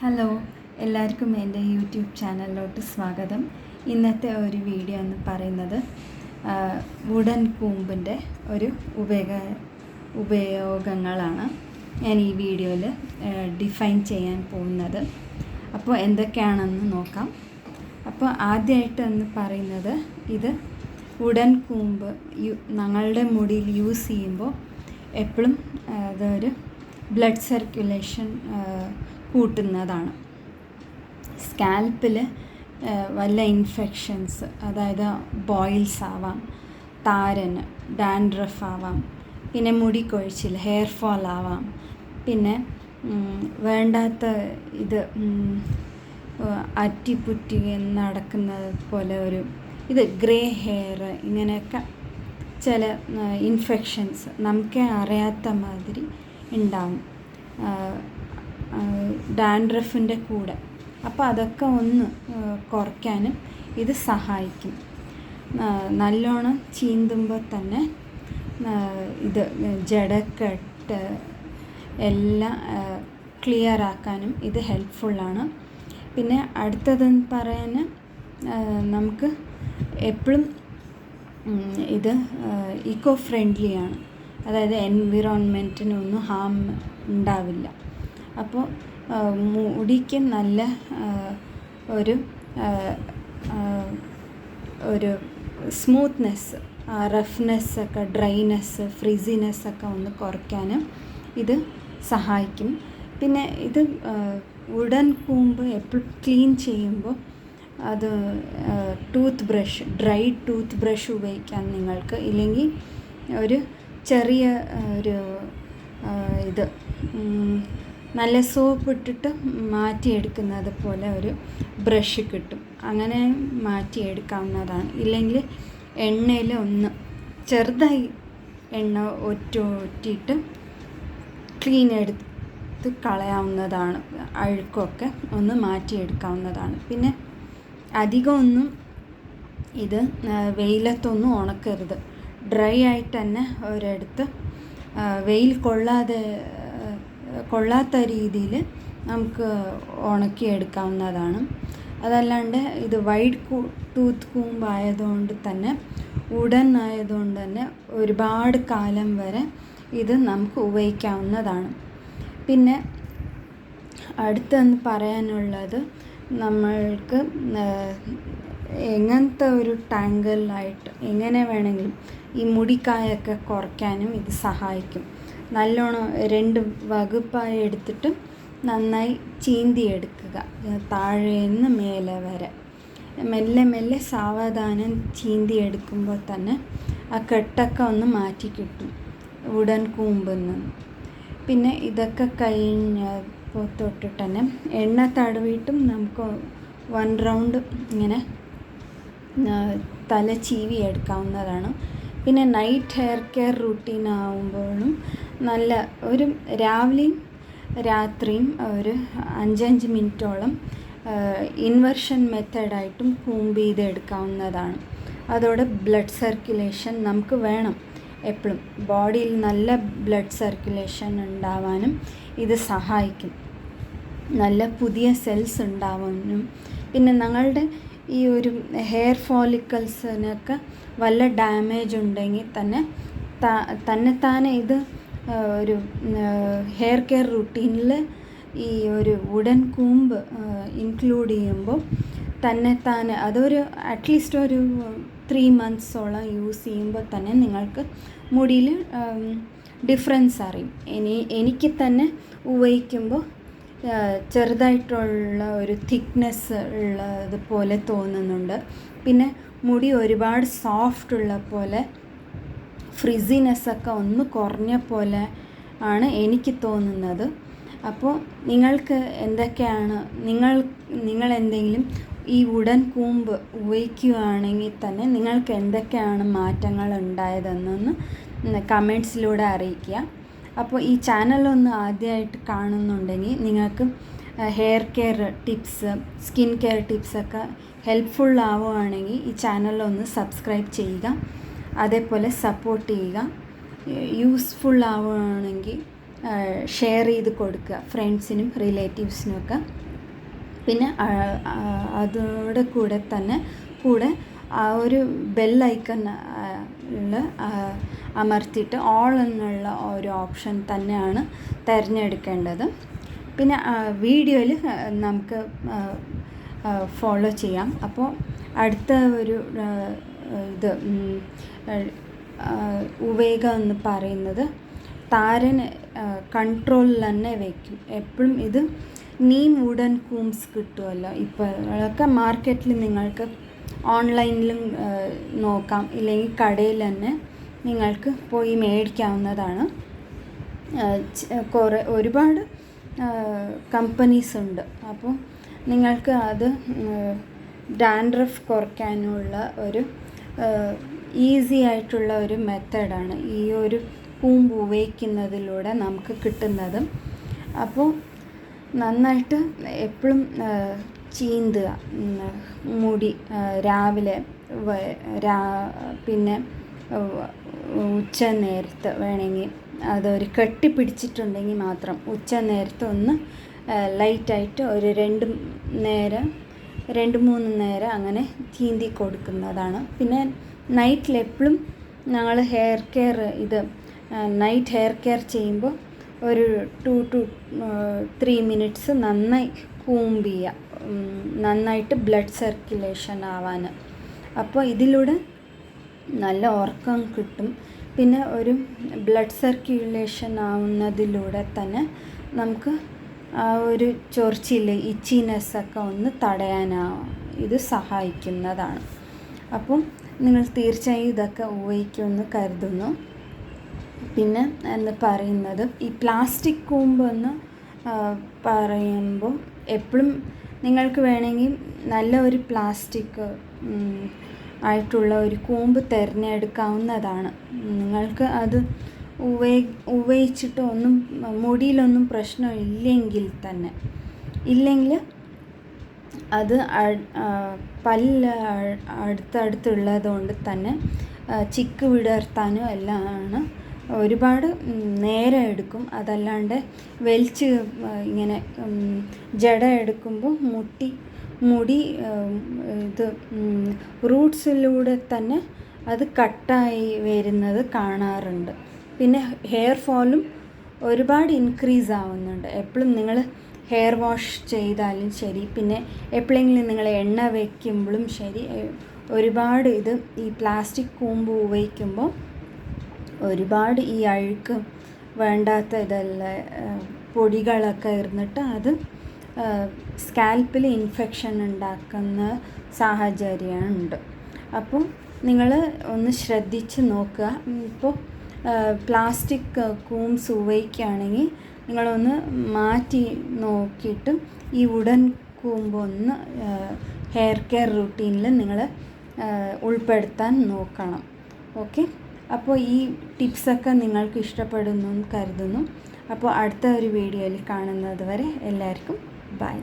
Hello, എല്ലാവർക്കും എൻ്റെ YouTube ചാനലിലോട്ട് സ്വാഗതം. ഇന്നത്തെ ഒരു വീഡിയോ എന്ന് പറയുന്നത് വുഡൻ കൂമ്പിൻ്റെ ഒരു ഉപയോഗങ്ങളാണ് ഞാൻ ഈ വീഡിയോയിൽ ഡിഫൈൻ ചെയ്യാൻ പോകുന്നത്. അപ്പോൾ എന്തൊക്കെയാണെന്ന് നോക്കാം. അപ്പോൾ ആദ്യമായിട്ട് എന്ന് പറയുന്നത്, ഇത് വുഡൻ കൂമ്പ് ഞങ്ങളുടെ മുടിയിൽ യൂസ് ചെയ്യുമ്പോൾ എപ്പോഴും അതൊരു ബ്ലഡ് സർക്കുലേഷൻ കൂട്ടുന്നതാണ്. സ്കാൽപ്പിൽ വല്ല ഇൻഫെക്ഷൻസ്, അതായത് ബോയിൽസ് ആവാം, താരന്, ഡാൻഡ്രഫ് ആവാം, പിന്നെ മുടി കൊഴിച്ചിൽ, ഹെയർ ഫോൾ ആവാം, പിന്നെ വേണ്ടാത്ത ഇത് അറ്റിപ്പുറ്റി നടക്കുന്നത് പോലെ ഇത് ഗ്രേ ഹെയർ, ഇങ്ങനെയൊക്കെ ചില ഇൻഫെക്ഷൻസ് നമുക്ക് അറിയാത്ത മാതിരി ഉണ്ടാവും ഡാൻഡ്രഫിൻ്റെ കൂടെ. അപ്പോൾ അതൊക്കെ ഒന്ന് കുറയ്ക്കാനും ഇത് സഹായിക്കും. നല്ലോണം ചീന്തുമ്പോൾ തന്നെ ഇത് ജടക്കെട്ട് എല്ലാം ക്ലിയർ ആക്കാനും ഇത് ഹെൽപ്ഫുള്ളാണ്. പിന്നെ അടുത്തതെന്ന് പറയാൻ, നമുക്ക് എപ്പോഴും ഇത് ഇക്കോ ഫ്രണ്ട്ലിയാണ്, അതായത് എൻവിറോൺമെൻറ്റിനൊന്നും ഹാം ഉണ്ടാവില്ല. അപ്പോൾ മുടിക്ക് നല്ല ഒരു സ്മൂത്ത്നെസ്, റഫ്നെസ്സൊക്കെ, ഡ്രൈനെസ്, ഫ്രിസിനെസ്സൊക്കെ ഒന്ന് കുറയ്ക്കാനും ഇത് സഹായിക്കും. പിന്നെ ഇത് വുഡൻ കൂമ്പ് എപ്പോഴും ക്ലീൻ ചെയ്യുമ്പോൾ അത് ഡ്രൈ ടൂത്ത് ബ്രഷ് ഉപയോഗിക്കാം നിങ്ങൾക്ക്. ഇല്ലെങ്കിൽ ഒരു ചെറിയ ഇത് നല്ല സോപ്പ് ഇട്ടിട്ട് മാറ്റിയെടുക്കുന്നത് പോലെ ഒരു ബ്രഷ് കിട്ടും, അങ്ങനെ മാറ്റിയെടുക്കാവുന്നതാണ്. ഇല്ലെങ്കിൽ എണ്ണയിൽ ഒന്ന് ചെറുതായി എണ്ണ ഒറ്റിയിട്ട് ക്ലീൻ എടുത്ത് കളയാവുന്നതാണ്, അഴുക്കൊക്കെ ഒന്ന് മാറ്റിയെടുക്കാവുന്നതാണ്. പിന്നെ അധികമൊന്നും ഇത് വെയിലത്തൊന്നും ഉണക്കരുത്, ഡ്രൈ ആയിട്ട് തന്നെ ഒരിടത്ത് വെയിൽ കൊള്ളാത്ത രീതിയിൽ നമുക്ക് ഉണക്കിയെടുക്കാവുന്നതാണ്. അതല്ലാണ്ട് ഇത് വൈറ്റ് ടൂത്ത് കൂമ്പ് ആയതുകൊണ്ട് തന്നെ, വുഡൻ ആയതുകൊണ്ട് തന്നെ ഒരുപാട് കാലം വരെ ഇത് നമുക്ക് ഉപയോഗിക്കാവുന്നതാണ്. പിന്നെ അടുത്തെന്ന് പറയാനുള്ളത്, നമ്മൾക്ക് എങ്ങനത്തെ ഒരു ടാങ്കിളായിട്ട് എങ്ങനെ വേണമെങ്കിലും ഈ മുടിക്കായൊക്കെ കുറയ്ക്കാനും ഇത് സഹായിക്കും. നല്ലോണം 2 വകുപ്പായി എടുത്തിട്ട് നന്നായി ചീന്തിയെടുക്കുക, താഴേന്ന് മേലെ വരെ മെല്ലെ മെല്ലെ സാവധാനം ചീന്തിയെടുക്കുമ്പോൾ തന്നെ ആ കെട്ടൊക്കെ ഒന്ന് മാറ്റി കിട്ടും വുഡൻ കൂമ്പിൽ നിന്ന്. പിന്നെ ഇതൊക്കെ കഴിഞ്ഞപ്പോൾ തൊട്ടിട്ട് തന്നെ എണ്ണ തടവിയിട്ടും നമുക്ക് 1 റൗണ്ട് ഇങ്ങനെ തല ചീവി എടുക്കാവുന്നതാണ്. പിന്നെ നൈറ്റ് ഹെയർ കെയർ റുട്ടീൻ ആവുമ്പോഴും നല്ല രാവിലെയും രാത്രിയും ഒരു 5 മിനിറ്റോളം ഇൻവേർഷൻ മെത്തേഡായിട്ടും കൂമ്പ് ചെയ്തെടുക്കാവുന്നതാണ്. അതോടെ ബ്ലഡ് സർക്കുലേഷൻ നമുക്ക് വേണം, എപ്പോഴും ബോഡിയിൽ നല്ല ബ്ലഡ് സർക്കുലേഷൻ ഉണ്ടാവാനും ഇത് സഹായിക്കും, നല്ല പുതിയ സെൽസ് ഉണ്ടാവാനും. പിന്നെ ഞങ്ങളുടെ ഈ ഹെയർ ഫോളിക്കിൾസിനൊക്കെ വല്ല ഡാമേജ് ഉണ്ടെങ്കിൽ തന്നെത്താനെ ഇത് ഹെയർ കെയർ റുട്ടീനിൽ ഈ വുഡൻ കൂമ്പ് ഇൻക്ലൂഡ് ചെയ്യുമ്പോൾ തന്നെത്താനെ അറ്റ്ലീസ്റ്റ് 3 മന്ത്സോളം യൂസ് ചെയ്യുമ്പോൾ തന്നെ നിങ്ങൾക്ക് മുടിയിൽ ഡിഫറൻസ് അറിയും. എനിക്ക് തന്നെ ഉപയോഗിക്കുമ്പോൾ ചെറുതായിട്ടുള്ള തിക്നെസ് ഉള്ളതുപോലെ തോന്നുന്നുണ്ട്. പിന്നെ മുടി ഒരുപാട് സോഫ്റ്റ് ഉള്ള പോലെ, ഫ്രിസിനെസ്സൊക്കെ ഒന്ന് കുറഞ്ഞ പോലെ ആണ് എനിക്ക് തോന്നുന്നത്. അപ്പോൾ നിങ്ങൾക്ക് എന്തൊക്കെയാണ്, നിങ്ങൾ എന്തെങ്കിലും ഈ വുഡൻ കൂമ്പ് ഉപയോഗിക്കുകയാണെങ്കിൽ തന്നെ നിങ്ങൾക്ക് എന്തൊക്കെയാണ് മാറ്റങ്ങൾ ഉണ്ടായതെന്നൊന്ന് കമൻറ്റ്സിലൂടെ അറിയിക്കുക. അപ്പോൾ ഈ ചാനലൊന്ന് ആദ്യമായിട്ട് കാണുന്നുണ്ടെങ്കിൽ നിങ്ങൾക്ക് hair care tips, skin care ടിപ്സൊക്കെ ഹെൽപ്ഫുൾ ആവുകയാണെങ്കിൽ ഈ ചാനലൊന്ന് സബ്സ്ക്രൈബ് ചെയ്യുക, അതേപോലെ സപ്പോർട്ട് ചെയ്യുക. യൂസ്ഫുൾ ആവുകയാണെങ്കിൽ ഷെയർ ചെയ്ത് കൊടുക്കുക ഫ്രണ്ട്സിനും റിലേറ്റീവ്സിനുമൊക്കെ. പിന്നെ അതോടെ കൂടെ ആ ഒരു ബെൽ ഐക്കൺ ഉള്ള അമർത്തിയിട്ട് ഓൾ എന്നുള്ള ഒരു ഓപ്ഷൻ തന്നെയാണ് തിരഞ്ഞെടുക്കേണ്ടത്. പിന്നെ വീഡിയോയിൽ നമുക്ക് ഫോളോ ചെയ്യാം. അപ്പോൾ അടുത്ത ഒരു ഇത് ഉവേഗ എന്ന് പറയുന്നത് താരൻ കൺട്രോളിൽ തന്നെ വയ്ക്കും. എപ്പോഴും ഇത് നീം വുഡൻ കൂംസ് കിട്ടുമല്ലോ, ഇപ്പോഴൊക്കെ മാർക്കറ്റിൽ നിങ്ങൾക്ക് ഓൺലൈനിലും നോക്കാം, ഇല്ലെങ്കിൽ കടയിൽ തന്നെ നിങ്ങൾക്ക് പോയി മേടിക്കാവുന്നതാണ്. ഒരുപാട് കമ്പനീസ് ഉണ്ട്. അപ്പോൾ നിങ്ങൾക്ക് അത് ഡാൻഡ്രഫ് കുറയ്ക്കാനുള്ള ഒരു ഈസി ആയിട്ടുള്ള ഒരു മെത്തേഡാണ് ഈ ഒരു കൂമ്പ് ഉപയോഗിക്കുന്നതിലൂടെ നമുക്ക് കിട്ടുന്നത്. അപ്പോൾ നന്നായിട്ട് എപ്പോഴും ചീന്തുക മുടി രാവിലെ, പിന്നെ ഉച്ച നേരത്ത് വേണമെങ്കിൽ അതൊരു കെട്ടിപ്പിടിച്ചിട്ടുണ്ടെങ്കിൽ മാത്രം ഉച്ച നേരത്ത് ഒന്ന് ലൈറ്റായിട്ട് ഒരു 2-3 നേരം അങ്ങനെ ചീന്തി കൊടുക്കുന്നതാണ്. പിന്നെ നൈറ്റിൽ എപ്പോഴും ഞങ്ങൾ നൈറ്റ് ഹെയർ കെയർ ചെയ്യുമ്പോൾ ഒരു 2 to 3 മിനിറ്റ്സ് നന്നായി കൂമ്പ് ചെയ്യുക, നന്നായിട്ട് ബ്ലഡ് സർക്കുലേഷൻ ആവാൻ. അപ്പോൾ ഇതിലൂടെ നല്ല ഉറക്കം കിട്ടും. പിന്നെ ഒരു ബ്ലഡ് സർക്കുലേഷൻ ആവുന്നതിലൂടെ തന്നെ നമുക്ക് ആ ഒരു ചൊറിച്ചിൽ, ഇച്ചിനെസ്സൊക്കെ ഒന്ന് ഇത് സഹായിക്കുന്നതാണ്. അപ്പം നിങ്ങൾ തീർച്ചയായും ഇതൊക്കെ ഉപയോഗിക്കുമെന്ന് കരുതുന്നു. പിന്നെ എന്ന് പറയുന്നത് ഈ പ്ലാസ്റ്റിക് കൂമ്പ് എന്ന് പറയുമ്പോൾ എപ്പോഴും നിങ്ങൾക്ക് വേണമെങ്കിൽ നല്ല ഒരു പ്ലാസ്റ്റിക് ആയിട്ടുള്ള ഒരു കൂമ്പ് തിരഞ്ഞെടുക്കാവുന്നതാണ്. നിങ്ങൾക്ക് അത് ഉപയോഗിച്ചിട്ട് മുടിയിലൊന്നും പ്രശ്നം ഇല്ലെങ്കിൽ അത് പല്ല് അടുത്തടുത്തുള്ളത് കൊണ്ട് തന്നെ ചിക്ക് വിടർത്താനും എല്ലാമാണ് ഒരുപാട് നേരം എടുക്കും. അതല്ലാണ്ട് വലിച്ച് ഇങ്ങനെ ജട എടുക്കുമ്പോൾ മുടി റൂട്ട്സിലൂടെ തന്നെ അത് കട്ടായി വരുന്നത് കാണാറുണ്ട്. പിന്നെ ഹെയർ ഫോളും ഒരുപാട് ഇൻക്രീസ് ആവുന്നുണ്ട്. എപ്പോഴും നിങ്ങൾ ഹെയർ വാഷ് ചെയ്താലും ശരി, പിന്നെ എപ്പോഴെങ്കിലും നിങ്ങൾ എണ്ണ വയ്ക്കുമ്പോഴും ശരി, ഒരുപാട് ഈ പ്ലാസ്റ്റിക് കൂമ്പ് ഉപയോഗിക്കുമ്പോൾ ഒരുപാട് ഈ അഴുക്ക് വേണ്ടാത്ത പൊടികളൊക്കെ ഇരുന്നിട്ട് അത് സ്കാൽപ്പിൽ ഇൻഫെക്ഷൻ ഉണ്ടാക്കുന്ന സാഹചര്യമുണ്ട്. അപ്പോൾ നിങ്ങൾ ഒന്ന് ശ്രദ്ധിച്ച് നോക്കുക. ഇപ്പോൾ പ്ലാസ്റ്റിക് കൂംസ് ഉപയോഗിക്കുകയാണെങ്കിൽ നിങ്ങളൊന്ന് മാറ്റി നോക്കിയിട്ട് ഈ വുഡൻ കൂമ്പ് ഒന്ന് ഹെയർ കെയർ റുട്ടീനിൽ നിങ്ങൾ ഉൾപ്പെടുത്താൻ നോക്കണം. ഓക്കെ, അപ്പോൾ ഈ ടിപ്സൊക്കെ നിങ്ങൾക്ക് ഇഷ്ടപ്പെടുന്നു എന്ന് കരുതുന്നു. അപ്പോൾ അടുത്ത ഒരു വീഡിയോയിൽ കാണുന്നത് വരെ എല്ലാവർക്കും ബൈ.